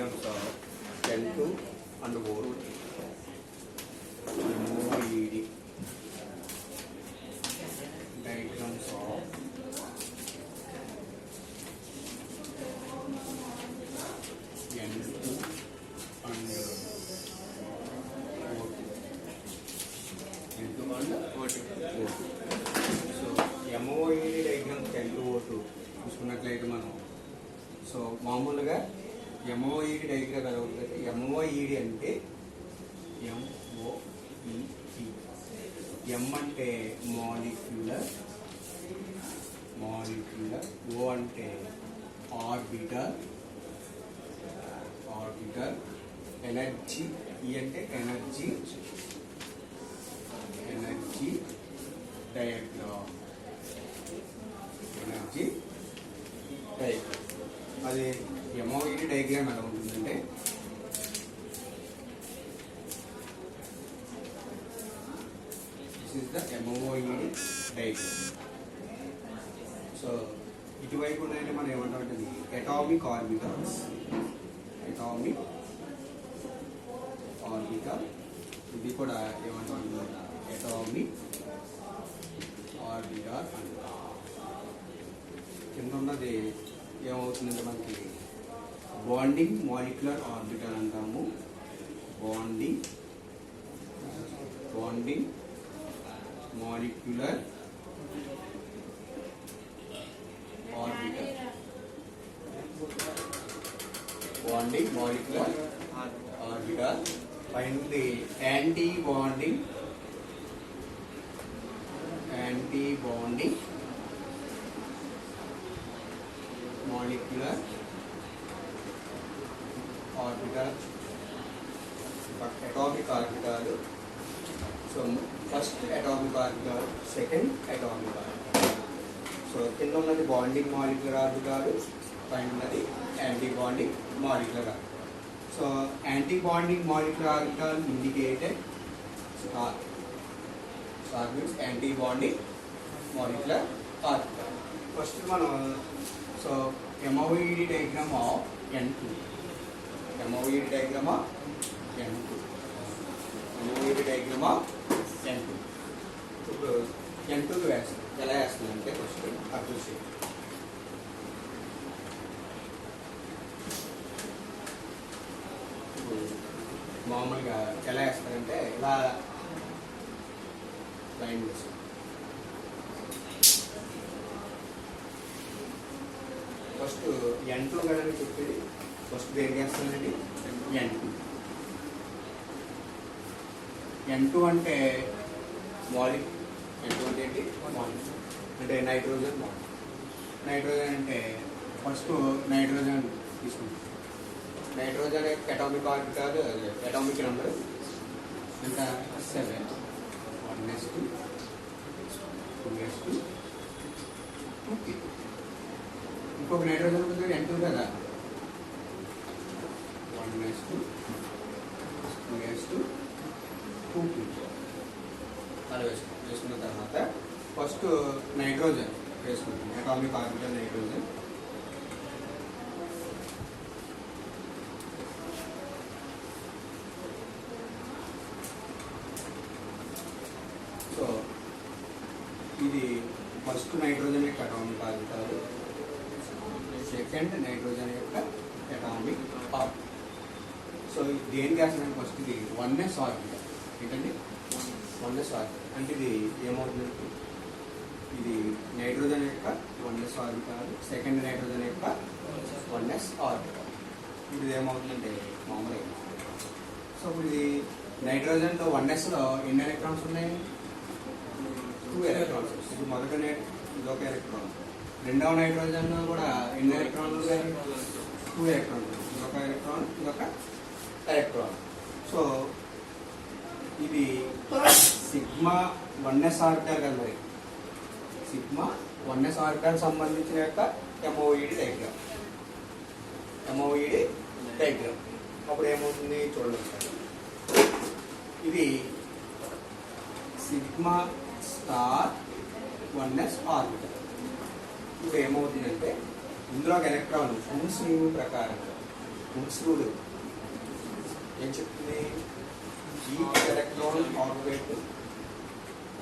diagrams of N2 and O2. MOED diagrams of N2 and O2. So MOED diagrams N2 O2 చూసుకున్నట్లయితే మనం so మామూలుగా MOED diagram ఎలా ఉంటుంది? MOED అంటే MOED, M అంటే molecular, O అంటే ఆర్బిటల్, ఎనర్జీ, E అంటే ఎనర్జీ డయాగ్రామ్, అది MOED డయాగ్రామ్ ఎలా ఉంటుందంటే this is the MOED diagram. So ఇటువైపు ఉన్నాయంటే మనం ఏమంటామంటే అటామిక్ ఆర్బిటల్, ఇది కూడా ఏమంటాం అటామిక్ ఆర్బిటల్ అంటాం. కింద ఉన్నది ఏమవుతుందంటే మనకి బాండింగ్ మాలిక్యులర్ ఆర్బిటల్ అంటాము. బాండింగ్ మాలిక్యులర్ ఆర్బిటల్ పైన anti bonding molecular orbital, atomic orbital. So first atomic orbital, second atomic orbital. So కింద ఉన్నది బాండింగ్ మాలిక్యులర్ ఆర్బిటల్, పైన ఉన్నది anti bonding molecular orbital. So anti bonding molecular orbital indicated star means anti bonding molecular orbital. First మనం so MOED diagram of N2. MOED diagram of N2. ఇప్పుడు N2కి వేస్తాం. ఎలా వేస్తుందంటే first observe చేయండి. ఇప్పుడు మామూలుగా ఎలా వేస్తారంటే ఇలా లైన్ వేస్తాం. ఫస్ట్ N2 కదని చెప్పేది ఫస్ట్ దేనికి వేస్తానండి? N2 అంటే N2 అంటే ఏంటి? అంటే నైట్రోజన్. నైట్రోజన్ అంటే ఫస్ట్ నైట్రోజన్ తీసుకుంటాం. Nitrogen atomic orbital, atomic number ఎంత? 7. 1s2 2s2 2p. ఇంకొక నైట్రోజన్ ఉంటుంది N2 కదా, 1s2 2s2 2p. అలా వేసుకున్న తర్వాత ఫస్ట్ నైట్రోజన్ వేసుకుంటాం. Atomic orbital nitrogen. సో ఇది ఫస్ట్ నైట్రోజన్ యొక్క అటామిక్ ఆర్బిటల్, సెకండ్ నైట్రోజన్ యొక్క అటామిక్ ఆర్బిటల్. సో దేనికి వేస్తున్నాను? ఫస్ట్ ఇది 1s ఆర్బిటల్. ఏంటండి 1s ఆర్బిటల్ అంటే ఇది ఏమవుతుందంటే ఇది నైట్రోజన్ యొక్క 1s ఆర్బిటల్, సెకండ్ నైట్రోజన్ యొక్క 1s ఆర్బిటల్. ఇది ఏమవుతుందంటే మామూలుగా. సో ఇప్పుడు ఇది నైట్రోజన్లో 1sలో ఎన్ని ఎలక్ట్రాన్స్ ఉన్నాయి? 2 ఎలక్ట్రాన్స్. ఇది మొదట ఇదొక ఎలక్ట్రాన్. రెండవ నైట్రోజన్ కూడా ఎన్ని ఎలక్ట్రాన్లు ఉన్నాయి? 2 ఎలక్ట్రాన్లు. ఇదొక ఎలక్ట్రాన్, ఇదొక ఎలక్ట్రాన్. సో ఇది సిగ్మా 1s ఆర్బిటల్ కదా. మరి సిగ్మా 1s ఆర్బిటల్ సంబంధించిన యొక్క MOED డయాగ్రామ్. అప్పుడు ఏమవుతుంది చూడండి. ఇది సిగ్మా స్టార్ 1s ఆర్బిటల్. ఇప్పుడు ఏమవుతుందంటే ఇందులో ఒక ఎలక్ట్రాన్ ఫుల్ స్ట్రీమ్ ప్రకారంగా వుడ్స్ రూల్ ఏం చెప్తుంది? Each electron orbit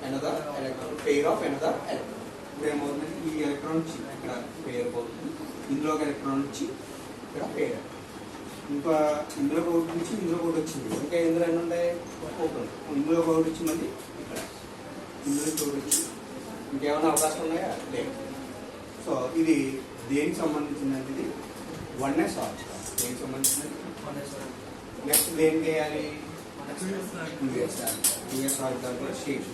another electron pair of another electron. ఇప్పుడు ఏమవుతుంది? ఈ ఎలక్ట్రాన్ వచ్చి ఇక్కడ పెయిర్ పోతుంది, ఇందులో ఒక ఎలక్ట్రాన్ వచ్చి ఇక్కడ పెయిర్, ఇంకా ఇందులో ఒకటి నుంచి ఇందులో ఒకటి వచ్చింది, ఇంకా ఇందులో ఎన్ని ఉంటాయి? ఓపెన్. ఇందులో ఒకటి వచ్చి మళ్ళీ ఇక్కడ ఇందులో ఒకటి వచ్చి ఇంకేమైనా అవకాశం ఉన్నాయా? లేదు. సో ఇది దేనికి సంబంధించిందంటే ఇది వన్నెస్ ఆర్బిటాల్. దేనికి సంబంధించింది? నెక్స్ట్ దేనికి వేయాలి? యూఎస్ ఆర్బిటాల్ కూడా షేప్.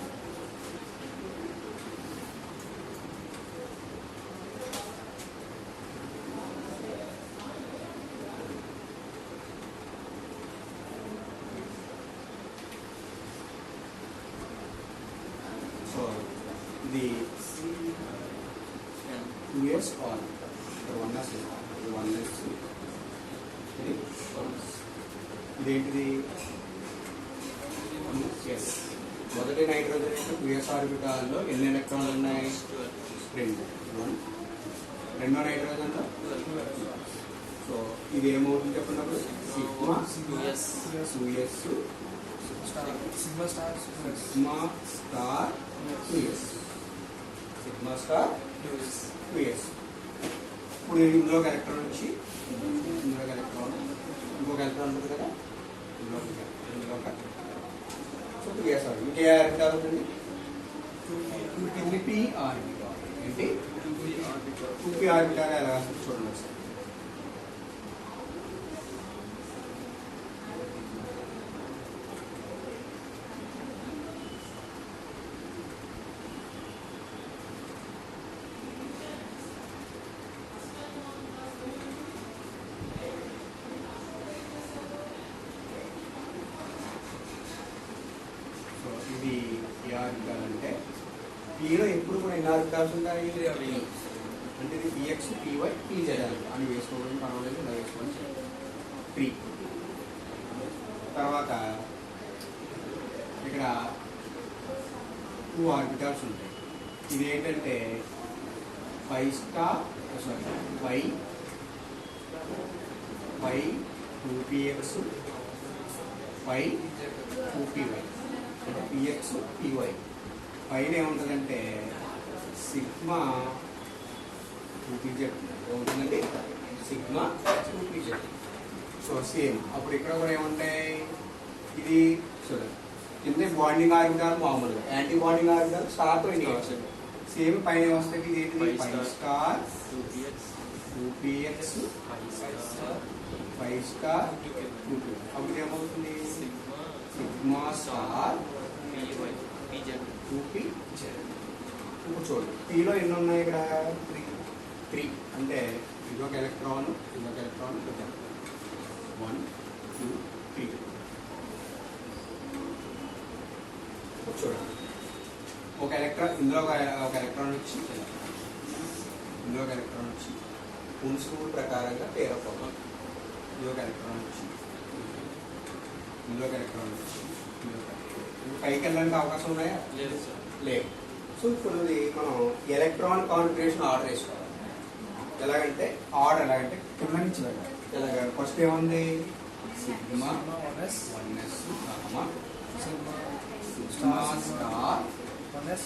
సో ఇది యూఎస్ ఆర్బిటాల్. వన్నెస్ వన్నెస్ ఇదేంటిది? ఎస్. మొదటి నైట్రోజన్ యొక్క యూఎస్ ఆర్బిటాల్లో ఎన్ని ఎలక్ట్రాన్లు ఉన్నాయి? 2. రెండో నైట్రోజన్లో. సో ఇది ఏమవుతుంది చెప్పినప్పుడు? Sigma US sigma star US sigma star US. ఇప్పుడు ఇందులో ఒక ఎలక్ట్రాన్ వచ్చి ఇందులో ఒక ఎలక్ట్రాన్, ఇంకొక ఎలక్ట్రాన్ ఉంటుంది కదా, ఇందులో ఒక. So US orbital. ఇంకే ఆర్బిటాల్ అవుతుంది? 2p orbital. ఏంటి? 2p ఆర్బిటాల్ ఎలా చూడండి సార్. ఇది ఏ ఆర్బిటాల్ అంటే పీలో ఎప్పుడు కూడా ఎన్ని ఆర్బిటాల్స్ ఉంటాయి? అంటే ఇది పిఎక్స్ పివై పీజెడ్ అని వేసుకోవడం పర్వాలేదు, ఇలా వేసుకోవడం 3. తర్వాత ఇక్కడ 2 ఆర్బిటాల్స్ ఉంటాయి. ఇది ఏంటంటే 5 స్టార్ సారీ 2px 2py అంటే పిఎక్స్ పివై. పైన ఏముంటుందంటే సిగ్మా 2pz ఏముంటుందండి? Sigma 2pz. సో సేమ్ అప్పుడు ఇక్కడ కూడా ఏముంటాయి? ఇది చూడండి, కింద బాండింగ్ ఆర్బిటాల్ మామూలుగా, యాంటీ బాండింగ్ ఆర్బిటాల్ స్టార్తో ఇండికేషన్ సేమ్ పైన వస్తుంది. ఇది ఏంటిది? 5 స్టార్ 2px 5 స్టార్ 2p. అప్పుడు ఏమవుతుంది? Sigma star 2pz. ఇప్పుడు చూడండి, పీలో ఎన్ని ఉన్నాయి? ఇక్కడ 3. అంటే ఇదొక ఎలక్ట్రాన్, ఇదొక ఎలక్ట్రాన్, 1 2 3. చూడండి, ఒక ఎలక్ట్రాన్ ఇందులో ఒక ఎలక్ట్రాన్ వచ్చి ఇందులో ఒక ఎలక్ట్రాన్ వచ్చి వుడ్స్ రూల్ ప్రకారంగా పేర్ అవుతుంది. ఇందులో ఒక ఎలక్ట్రాన్ వచ్చి ఇందులో ఒక ఎలక్ట్రాన్ వచ్చి పైకి వెళ్ళడానికి అవకాశం ఉన్నాయా? లేదు. సో ఇప్పుడు మనం ఎలక్ట్రాన్ కాన్ఫిగరేషన్ ఆర్డర్ వేసుకోవాలి. ఎలాగంటే ఆర్డర్ ఎలాగంటే కింద నుంచి వెళ్ళాలి. ఎలాగ ఫస్ట్ ఏముంది? Sigma 1s gamma sigma star 1s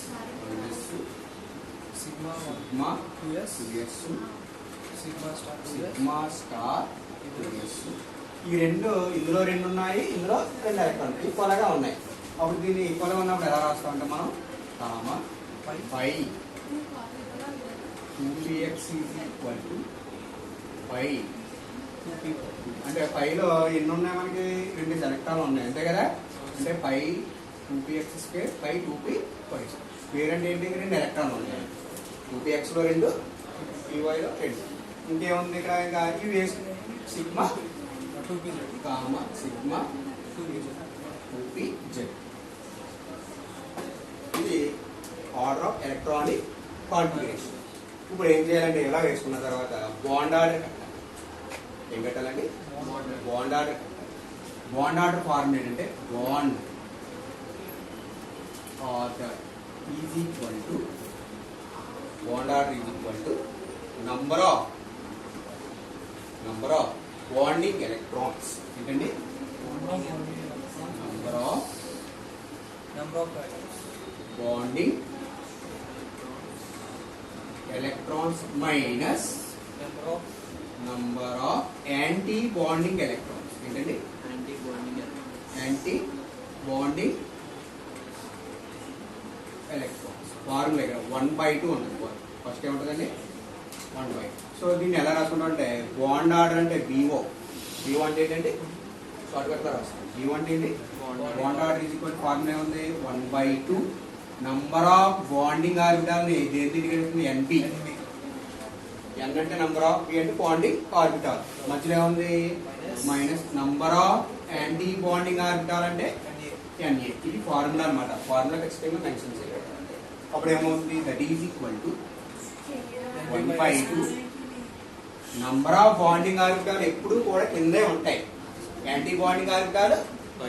sigma 2s sigma star 2s. ఈ రెండు ఇందులో 2 ఉన్నాయి, ఇందులో 2 ఎలక్ట్రాన్లు ఈక్వల్గా ఉన్నాయి. అప్పుడు దీన్ని ఈక్వల్గా ఉన్నప్పుడు ఎలా రాస్తామంటే మనం కామా 5 2px = 5 అంటే 5లో ఎన్ని ఉన్నాయి? మనకి 2 ఎలక్ట్రాన్లు ఉన్నాయి అంతే కదా. అంటే 5 2px² 5 2py. స్క్వేర్ అంటే ఏంటి? 2 ఎలక్ట్రాన్లు ఉన్నాయి. 2pxలో 2 pyలో 2. ఇంకేముంది ఇక్కడ? ఇంకా ఇవి వేసి sigma 2pz comma sigma 2pz. ఇది ఆర్డర్ ఆఫ్ ఎలక్ట్రానిక్ కాన్ఫిగరేషన్. ఇప్పుడు ఏం చేయాలంటే ఇలా వేసుకున్న తర్వాత బాండ్ ఆర్డర్ ఏం పెట్టాలండి? Bond order. Bond order formula ఏంటంటే bond order is equal to number of bonding electrons ఏంటండి number of bonding electrons minus number of anti bonding electrons ఏంటండి యాంటీ బాండింగ్ ఎలక్ట్రాన్స్ ఫార్ములా ఇక్కడ 1/2 ఉంటుంది ఫస్ట్ ఏముంటుందండి 1/2. So దీన్ని ఎలా రాసుకుంటాం అంటే బాండ్ ఆర్డర్ అంటే BO అంటే ఏంటంటే షార్ట్ కట్ గా రాస్తాం. BO అంటే ఏంటి bond order is equal formula ఏముంది 1/2 నంబర్ ఆఫ్ బాండింగ్ ఆర్బిటాల్ ని దేనికి కలిపి NP N అంటే నంబర్ ఆఫ్ P అంటే బాండింగ్ ఆర్బిటాల్ మధ్యలో ఏముంది minus number of anti bonding orbital అంటే NA. ఇది ఫార్ములా అన్నమాట. ఫార్ములా ఖచ్చితంగా మెన్షన్ చేయాలి. అప్పుడు ఏమవుతుంది that is equal to 1/2 number of bonding orbital ఎప్పుడు కూడా కిందే ఉంటాయి. యాంటీ బాండింగ్ ఆర్బిటాల్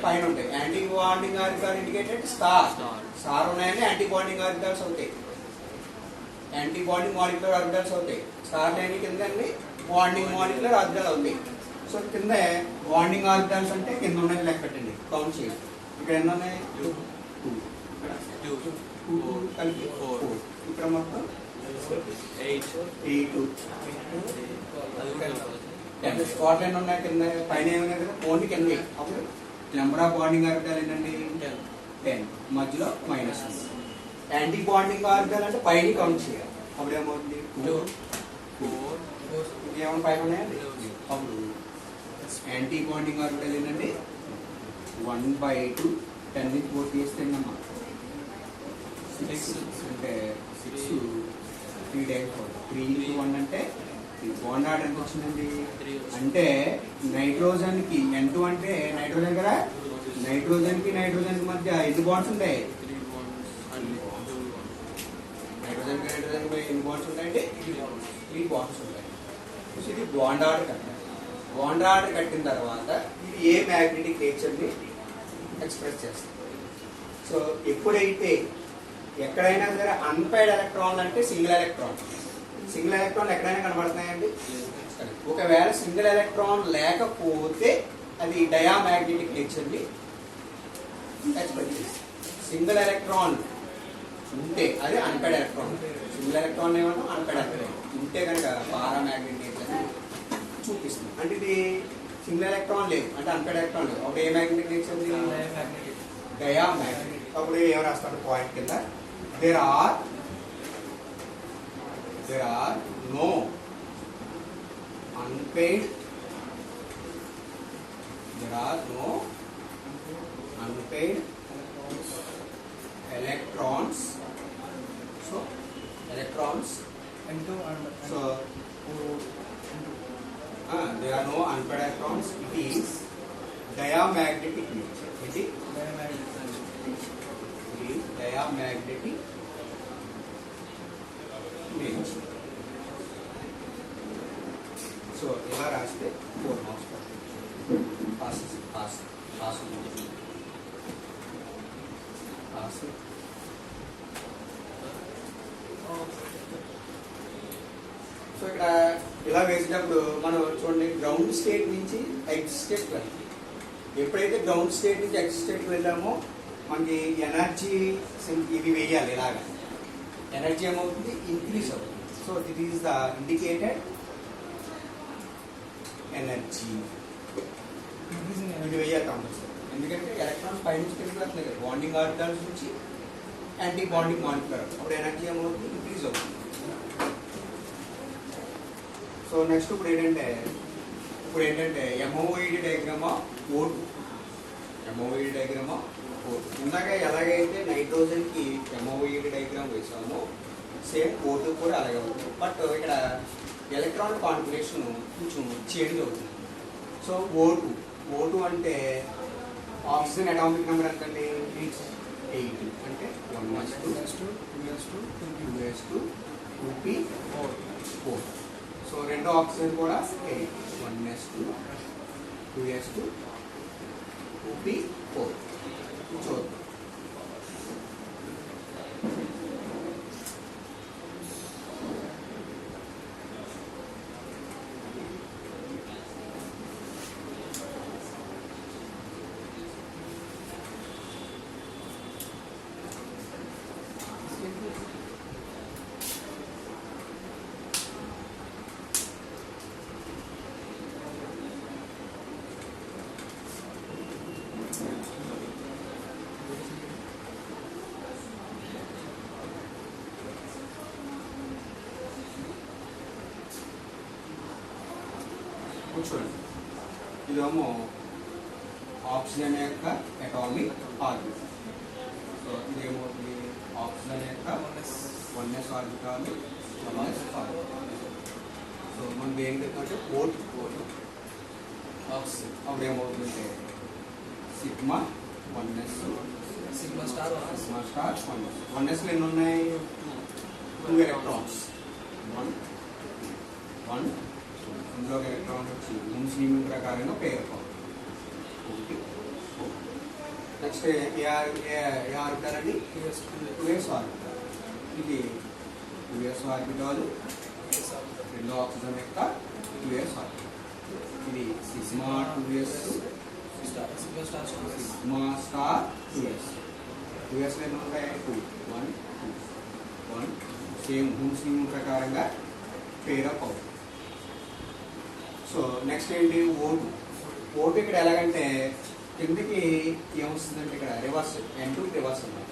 పైన ఉంటాయి. Anti bonding orbital indicated star ఉన్నాయని యాంటీ బాండింగ్ ఆర్బిటాల్స్ అవుతాయి. యాంటీ బాండింగ్ మాలిక్యులర్ ఆర్బిటాల్స్ అవుతాయి. స్టార్ లేని కింద బాండింగ్ మాలిక్యులర్ ఆర్బిటాల్ అవుతాయి. సో కింద బాండింగ్ ఆర్బిటాల్స్ అంటే కింద ఉన్నది లెక్క పెట్టండి కౌంట్ చేయండి. ఇక్కడ ఎన్ని ఉన్నాయి 2 కలిపి 4 ఇక్కడ మొత్తం 8 స్పాట్ లైన్ ఉన్నాయి కింద పైన ఏమైనా కదా ఓన్లీ కింద. అప్పుడు నెంబర్ ఆఫ్ బాండింగ్ ఆర్బిటాల్ ఏంటండి 10 మధ్యలో మైనస్. యాంటీ బాండింగ్ ఆర్బిటాల్ అంటే పైన కౌంట్ చేయాలి. అప్పుడు ఏమవుతుంది 2 4 ఇంకేమైనా పైన ఉన్నాయండి. అప్పుడు యాంటీ బాండింగ్ ఆర్బిటాల్ ఏంటండి 1/2 10 నుంచి 4 తీస్తే అమ్మా 6 అంటే 6 3 టైమ్స్ 3 into 1 అంటే బాండ్ ఆర్డర్ ఎంత వచ్చిందండి అంటే నైట్రోజన్ కి N2 అంటే నైట్రోజన్ కదా నైట్రోజన్ కి మధ్య ఎన్ని బాండ్స్ ఉంటాయి నైట్రోజన్ కి ఎన్ని బాండ్స్ ఉంటాయంటే 3 బాండ్స్ ఉంటాయి. ఇది బాండ్ ఆర్డర్ కట్టాలి. బాండ్ ఆర్డర్ కట్టిన తర్వాత ఇది ఏ మ్యాగ్నెటిక్ నేచర్ ని ఎక్స్ప్రెస్ చేస్తుంది. సో ఎప్పుడైతే ఎక్కడైనా సరే అన్పైర్డ్ ఎలక్ట్రాన్ అంటే సింగిల్ ఎలక్ట్రాన్ ఎక్కడైనా కనబడుతున్నాయండి. ఒకవేళ సింగిల్ ఎలక్ట్రాన్ లేకపోతే అది డయామాగ్నెటిక్ నేచర్ ని ఎక్స్ప్రెస్ చేస్తుంది. సింగిల్ ఎలక్ట్రాన్ ఉంటే అది అన్పైర్డ్ ఎలక్ట్రాన్. సింగిల్ ఎలక్ట్రాన్ ఏమన్నా అన్పైర్డ్ ఎలక్ట్రాన్ ఉంటే కనుక పారామాగ్నెటిక్ నేచర్ చూపిస్తుంది. అంటే ఇది సింగిల్ ఎలక్ట్రాన్ లేదు అంటే అన్పైర్డ్ ఎలక్ట్రాన్ లేదు. అప్పుడు ఏ మ్యాగ్నెటిక్ నేచర్ డయామాగ్నెటిక్. అప్పుడు ఏం రాస్తాడు పాయింట్ కింద there are no unpaired electrons. So electrons so there are no unpaired electrons. It is diamagnetic nature. It is diamagnetic nature. So ఇలా రాస్తే 4 మార్క్స్ పాస్. సో ఇక్కడ ఇలా వేసినప్పుడు మనం చూడండి గ్రౌండ్ స్టేట్ నుంచి ఎక్స్ స్టేట్ వెళ్తాం. ఎప్పుడైతే గ్రౌండ్ స్టేట్ నుంచి ఎక్స్ స్టేట్ వెళ్ళామో మనకి ఎనర్జీ ఇది వేయాలి. ఇలాగా ఎనర్జీ ఏమవుతుంది ఇంక్రీజ్ అవుతుంది. So that is the indicated energy. ఇది వేయాలి కంపల్సరీ. ఎందుకంటే ఎలక్ట్రాన్స్ పైనుంచి కిందకి వెళ్తున్నాయి కదా బాండింగ్ ఆర్బిటాల్స్ నుంచి యాంటీ బాండింగ్ మాలిక్యులర్. అప్పుడు ఎనర్జీ ఏమవుతుంది ఇంక్రీజ్ అవుతుంది. సో నెక్స్ట్ ఇప్పుడు ఏంటంటే MOID డయాగ్రామ్ ఆఫ్ O2. ఇందాక ఎలాగైతే నైట్రోజన్ కి MOID డయాగ్రామ్ వేసామో సేమ్ O2 కూడా అలాగే ఉంటుంది. బట్ ఇక్కడ ఎలక్ట్రాన్ కాన్ఫిగరేషన్ కొంచెం చేంజ్ అవుతుంది. సో O2 అంటే ఆక్సిజన్ అటామిక్ నెంబర్ ఎంత అండి 8 అంటే 1s2 2s2 2p4. సో రెండో ఆక్సిజన్ కూడా 8 1s2 2s2 2p4. చూద్దాం. కూర్చోండి. ఇదేమో ఆక్సిజన్ యొక్క అటామిక్ ఆర్బిట్. సో ఇదేమవుతుంది ఆక్సిజన్ యొక్క 1s orbital 1s orbital. So మనం దేనికి అంటే ఓట్ ఆక్సిజన్. అప్పుడు ఏమవుతుందంటే sigma 1s sigma star 1s ఎన్ని ఉన్నాయి? 2 ఎలక్ట్రాన్స్. 1 ఇందులో ఎలక్ట్రాన్ వచ్చి ముందు నియమం ప్రకారంగా పేర్కొంది. నెక్స్ట్ ఏ ఆర్బిటాల్ అండి? 2s orbital. ఇది 2s ఆర్బిటాల్. రెండో ఆక్సిజన్ యొక్క 2s ఆర్బిటాల్. ఇది sigma 2s sigma star 2s. 2s ఎన్ని ఉంటాయి? 2 1 1 సేమ్ హూమ్స్ నియమం ప్రకారంగా పేరప్ అవుతుంది. సో నెక్స్ట్ ఏంటి? ఓటు. ఓటు ఇక్కడ ఎలాగంటే కిందకి ఏమొస్తుందంటే ఇక్కడ రివర్స్ N2 రివర్స్ అన్నమాట.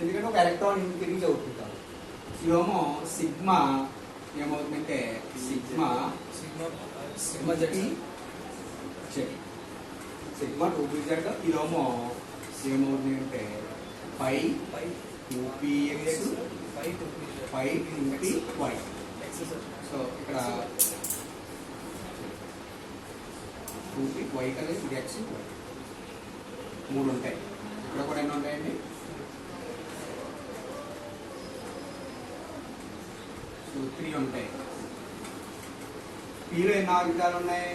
ఎందుకంటే ఒక ఎలక్ట్రాన్ ఇంక్రీజ్ అవుతుంది కాబట్టి. ఇదేమో సిగ్మా ఏమవుతుందంటే sigma Z sigma 2p Z. ఇదేమో ఏమవుతుంది అంటే పై 2px 2py. సో ఇక్కడ 2py కదా, ఇది x 3 ఉంటాయి. ఇక్కడ కూడా ఎన్ని ఉంటాయండి? 3 ఉంటాయి. పీలో ఎన్ని ఆర్బిటాలు ఉన్నాయి?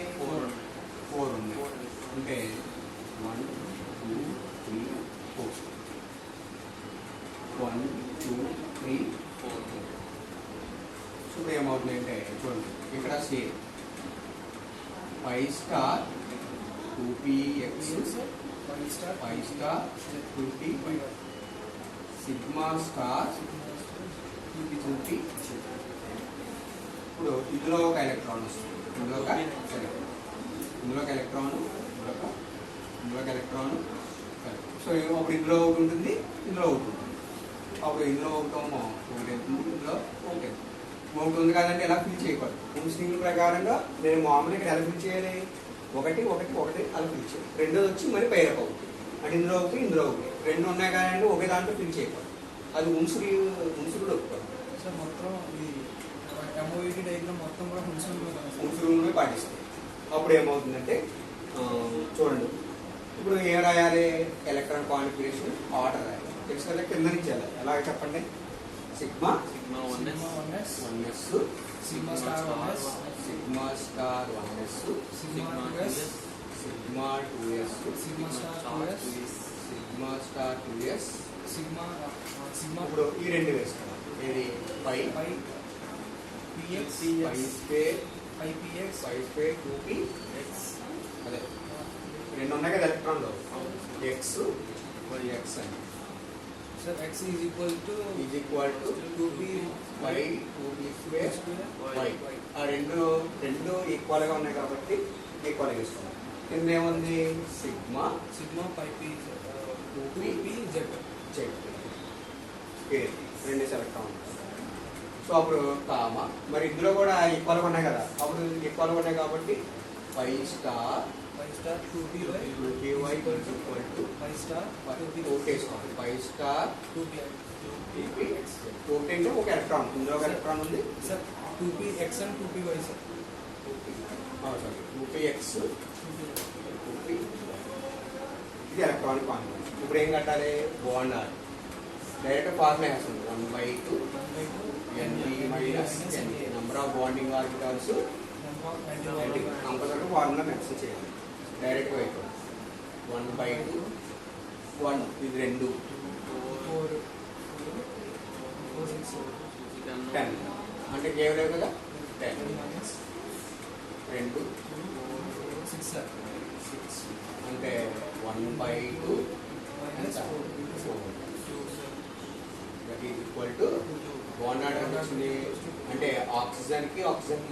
4 ఉన్నాయి. అంటే 1 2 3 4 1 2 3 4. సో ఇప్పుడు ఏమవుతుందంటే చూడండి ఇక్కడ same 5 star 2px 5 star 2py sigma star 2p. ఇప్పుడు ఇందులో ఒక ఎలక్ట్రాన్ వస్తుంది. ఇందులోకి ఎలక్ట్రాన్ సో అప్పుడు ఇందులో ఒకటి ఉంటుంది, ఇందులో ఒకటి ఉంటుంది. అప్పుడు ఇందులో ఒకటి వెళ్తుంది, ఇందులో ఒకటి ఉంది కదంటే ఎలా ఫిల్ చేయకూడదు. ఇన్స్టింగ్ ప్రకారంగా నేను మామూలుగా ఇక్కడ ఎలా ఫిల్ చేయాలి? 1 1 1 అలా ఫిల్ చేయాలి. రెండోది వచ్చి మరి పైరప్ అవుతుంది. అంటే ఇందులో ఒకటి, ఇందులో ఒకటి, 2 ఉన్నాయి కదంటే ఒకే దాంట్లో ఫిల్ చేయకూడదు. అది ఉన్సుడు ఒప్పుకోదు. మొత్తం MOET డయాగ్రామ్ మొత్తం కూడా ఉన్సుడు పాటిస్తాయి. అప్పుడు ఏమవుతుందంటే చూడండి, ఇప్పుడు ఏం రాయాలి? ఎలక్ట్రాన్ కాన్ఫిగరేషన్ ఆర్డర్ రాయాలి. తెలుసు కదా, కింద నుంచి వెళ్ళాలి. ఎలాగ చెప్పండి? Sigma 1s sigma star 1s sigma star 1s sigma 2s sigma 2s sigma star 2s sigma star 2s sigma ఇప్పుడు ఈ రెండు వేస్తాం. ఇది పై px పై స్క్వేర్ px 2px. అదే రెండు ఉన్నాయి కదా ఎలక్ట్రాన్లో, x అని. Sir x is equal to 2p y 2p square y. ఆ రెండు ఈక్వల్గా ఉన్నాయి కాబట్టి ఈక్వల్గా ఇస్తున్నాం. కింద ఏముంది? సిగ్మా 2p z రెండు ఎలక్ట్రాన్. సో అప్పుడు కామా మరి ఇందులో కూడా ఈక్వల్గా ఉన్నాయి కదా, అప్పుడు ఈక్వల్గా ఉన్నాయి కాబట్టి 5 star 2py 2py 5 star 2pవేసుకోవాలి. 5 star 2py 2p అంటే ఒక ఎలక్ట్రాన్, ఇందులో ఒక ఎలక్ట్రాన్ ఉంది. Sir 2px and 2py sir. Sorry 2px 2p ఇది ఎలక్ట్రానిక్ కాన్ఫిగరేషన్. ఇప్పుడు ఏం కట్టాలి? బాండ్ ఆర్ డైరెక్ట్ ఫార్ములా వేస్తుంది. 1/2 Np minus Np number of bonding orbitals compulsory formula mention చేయాలి. డైరెక్ట్ వైపు 1/2 1 ఇది 2 4 6 10 అంటే కేవలం కదా 10 2 6 సార్ 6 అంటే 1/2 that is equal to bond order వచ్చింది. అంటే ఆక్సిజన్ కి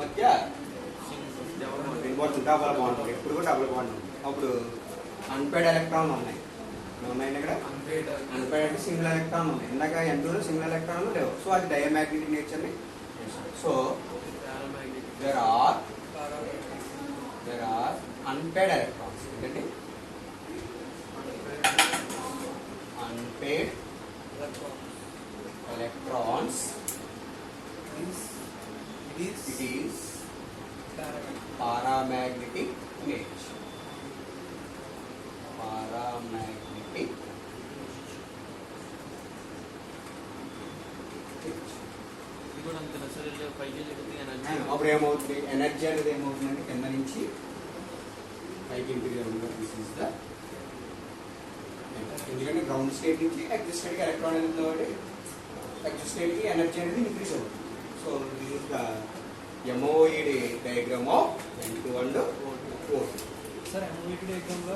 మధ్య డబల్ బాండ్ ఉంది. ఎప్పుడు కూడా డబుల్ బాండ్ ఉంది. అప్పుడు అన్పేడ్ ఎలక్ట్రాన్ ఉన్నాయి ఇక్కడ. అన్పేడ్ అంటే సింగిల్ ఎలక్ట్రాన్ ఉంది. ఇందాక N2లో సింగిల్ ఎలక్ట్రాన్ లేవు. సో అది డయామాగ్నెటిక్ నేచర్ ని. So there are unpaired electrons ఏంటంటే unpaired electrons it is paramagnetic nature. Paramagnetic ఇది కూడా అంతేనా సార్? ఇలా పైకి లేకపోతే ఎనర్జీ అప్పుడు ఏమవుతుంది ఎనర్జీ అనేది ఏమవుతుందంటే కింద నుంచి పైకి ఇంక్రీజ్ దిస్ ఇస్ ద ఎందుకంటే గ్రౌండ్ స్టేట్ నుంచి ఎగ్జిట్ స్టేట్కి ఎలక్ట్రాన్ అనేది కాబట్టి ఎగ్జిట్ స్టేట్కి ఎనర్జీ అనేది ఇంక్రీజ్ అవుతుంది. So this is the MOE diagram of N2 and O2. Sir MOE diagram లో